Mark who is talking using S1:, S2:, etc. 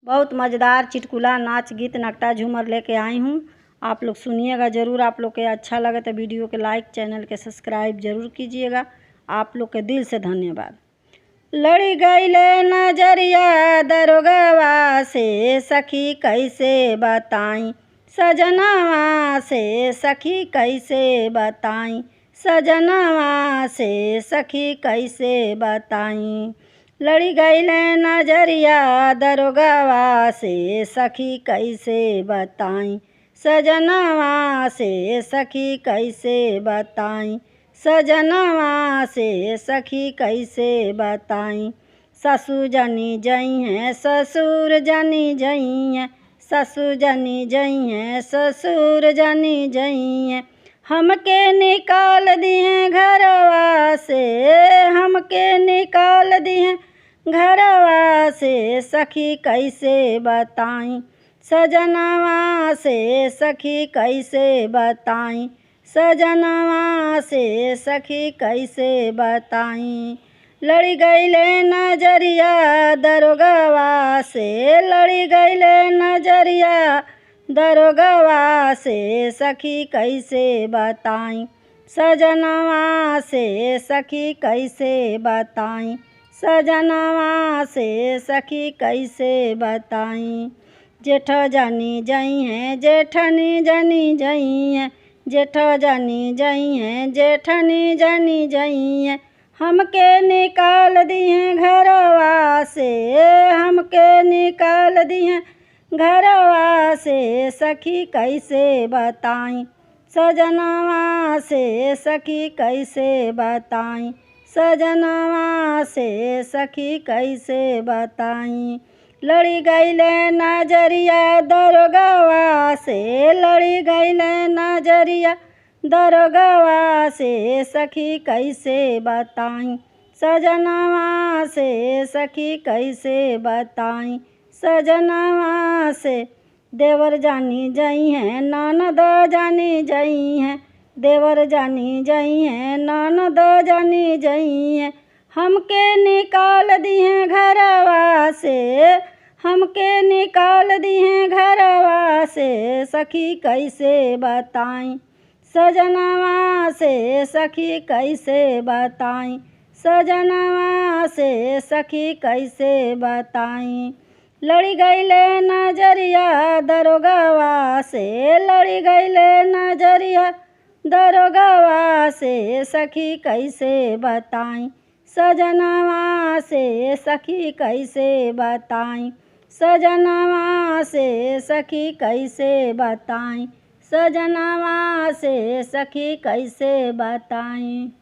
S1: बहुत मज़ेदार चुटकुला नाच गीत नकटा झूमर लेके आई हूँ। आप लोग सुनिएगा ज़रूर। आप लोग के अच्छा लगे तो वीडियो के लाइक, चैनल के सब्सक्राइब ज़रूर कीजिएगा। आप लोग के दिल से धन्यवाद। लड़ी गईले नजरिया दरोगवा से सखी कैसे बताई, सजनवा से सखी कैसे बताई, सजनवा से सखी कैसे बताई। लड़ी गईले नजरिया दरोगवा से सखी कैसे बताई, सजनवा से सखी कैसे बताई, सजनवा से सखी कैसे बताई। ससुर जनी जई हैं ससुर जनी जई हैं, ससुर जनी जई हैं ससुर जनी जई हैं। हमके निकाल दिए घरवा से, हमके निकाल दिए घरवा से सखी कैसे बताई, सजनवा से सखी कैसे बताई, सजनवा से सखी कैसे बताई। लड़ी गईले नजरिया दरोगवा से, लड़ी गईले नजरिया दरोगवा से सखी कैसे बताई, सजनवा से सखी कैसे बताई, सजनवा से सखी कैसे बताई। जेठ जानी जई हैं जेठनी जनी जई हैं, जेठ जानी जई हैं जेठनी जनी जई हैं। हमके निकाल दिए घरवा से, हमके निकाल दिए घरवा से सखी कैसे बताई, सजनवा से सखी कैसे बताई, सजनवा से सखी कैसे बताई। लड़ी गईले नजरिया दरोगवा से, लड़ी गईले नजरिया दरोगवा से सखी कैसे बताई, सजनवा से सखी कैसे बताई, सजनवा से। देवर जानी जई हैं ननद जानी जई हैं, देवर जानी जई हैं ननद जानी जई हैं। हमके निकाल दिए घरवा से, हमके निकाल दिए घरवा से सखी कैसे बताई, सजनवा से सखी कैसे बताई, सजनवा से सखी कैसे बताई। लड़ी गईले नजरिया दरोगवा से, लड़ी गईले नजरिया दरोगवा से सखी कैसे बताई, सजनवा से सखी कैसे बताई, सजनवा से सखी कैसे बताई, सजनवा से सखी कैसे बताई।